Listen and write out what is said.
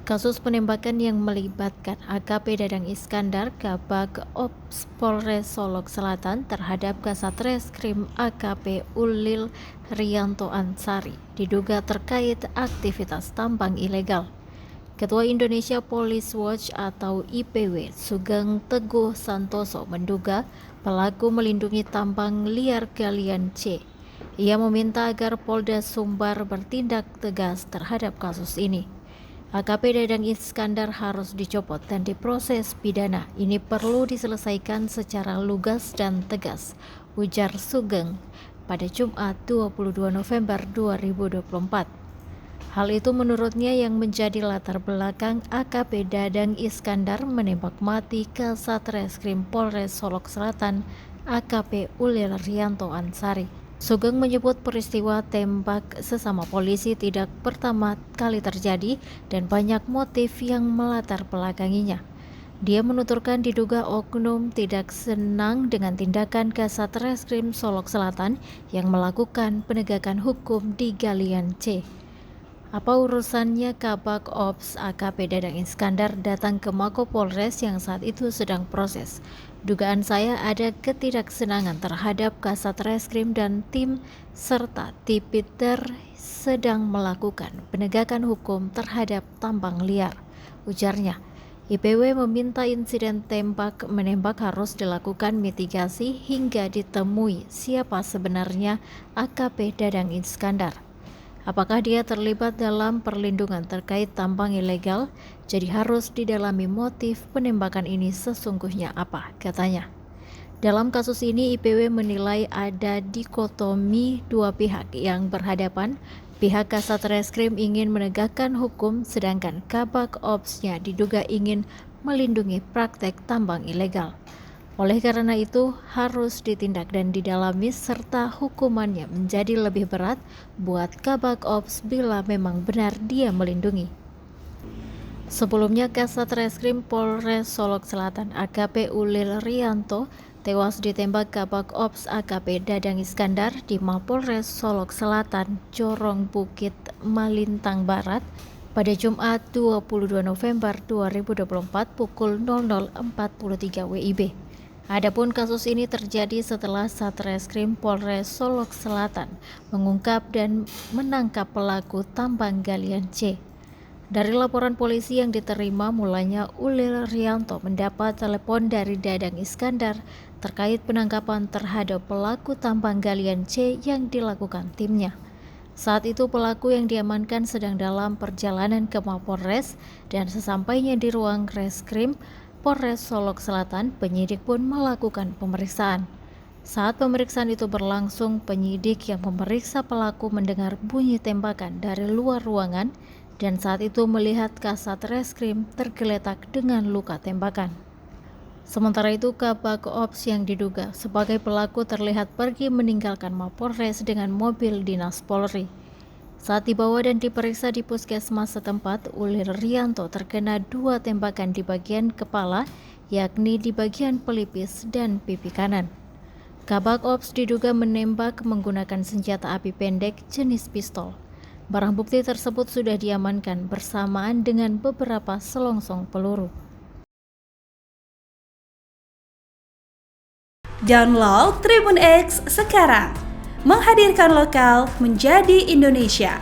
Kasus penembakan yang melibatkan AKP Dadang Iskandar, Kabag Ops Polres Solok Selatan terhadap Kasat Reskrim AKP Ulil Rianto Ansari diduga terkait aktivitas tambang ilegal. Ketua Indonesia Police Watch atau IPW Sugeng Teguh Santoso menduga pelaku melindungi tambang liar galian C. Ia meminta agar Polda Sumbar bertindak tegas terhadap kasus ini. AKP Dadang Iskandar harus dicopot dan diproses pidana. Ini perlu diselesaikan secara lugas dan tegas, ujar Sugeng pada Jumat 22 November 2024. Hal itu menurutnya yang menjadi latar belakang AKP Dadang Iskandar menembak mati Kasat Reskrim Polres Solok Selatan AKP Ulil Rianto Ansari. Sugeng menyebut peristiwa tembak sesama polisi tidak pertama kali terjadi dan banyak motif yang melatar belakanginya. Dia menuturkan diduga oknum tidak senang dengan tindakan Kasat Reskrim Solok Selatan yang melakukan penegakan hukum di Galian C. Apa urusannya Kabag Ops AKP Dadang Iskandar datang ke Mako Polres yang saat itu sedang proses? Dugaan saya ada ketidaksenangan terhadap Kasat Reskrim dan tim serta Tipiter sedang melakukan penegakan hukum terhadap tambang liar, ujarnya. IPW meminta insiden tembak-menembak harus dilakukan mitigasi hingga ditemui siapa sebenarnya AKP Dadang Iskandar. Apakah dia terlibat dalam perlindungan terkait tambang ilegal? Jadi harus didalami motif penembakan ini sesungguhnya apa, katanya. Dalam kasus ini IPW menilai ada dikotomi dua pihak yang berhadapan. Pihak Kasat Reskrim ingin menegakkan hukum sedangkan Kabag Ops-nya diduga ingin melindungi praktek tambang ilegal. Oleh karena itu, harus ditindak dan didalami serta hukumannya menjadi lebih berat buat Kabag Ops bila memang benar dia melindungi. Sebelumnya, Kasat Reskrim Polres Solok Selatan AKP Ulil Rianto tewas ditembak Kabag Ops AKP Dadang Iskandar di Mapolres Solok Selatan, Jorong Bukit, Malintang Barat pada Jumat 22 November 2024 pukul 00.43 WIB. Adapun kasus ini terjadi setelah Satreskrim Polres Solok Selatan mengungkap dan menangkap pelaku tambang galian C. Dari laporan polisi yang diterima, mulanya Ulil Rianto mendapat telepon dari Dadang Iskandar terkait penangkapan terhadap pelaku tambang galian C yang dilakukan timnya. Saat itu pelaku yang diamankan sedang dalam perjalanan ke Mapolres dan sesampainya di ruang reskrim Polres Solok Selatan, penyidik pun melakukan pemeriksaan. Saat pemeriksaan itu berlangsung, penyidik yang memeriksa pelaku mendengar bunyi tembakan dari luar ruangan dan saat itu melihat Kasat Reskrim tergeletak dengan luka tembakan. Sementara itu, Kabag Ops yang diduga sebagai pelaku terlihat pergi meninggalkan Mapolres dengan mobil dinas Polri. Saat dibawa dan diperiksa di puskesmas setempat, Ulil Rianto terkena 2 tembakan di bagian kepala, yakni di bagian pelipis dan pipi kanan. Kabag Ops diduga menembak menggunakan senjata api pendek jenis pistol. Barang bukti tersebut sudah diamankan bersamaan dengan beberapa selongsong peluru. Download Tribun X sekarang, menghadirkan lokal menjadi Indonesia.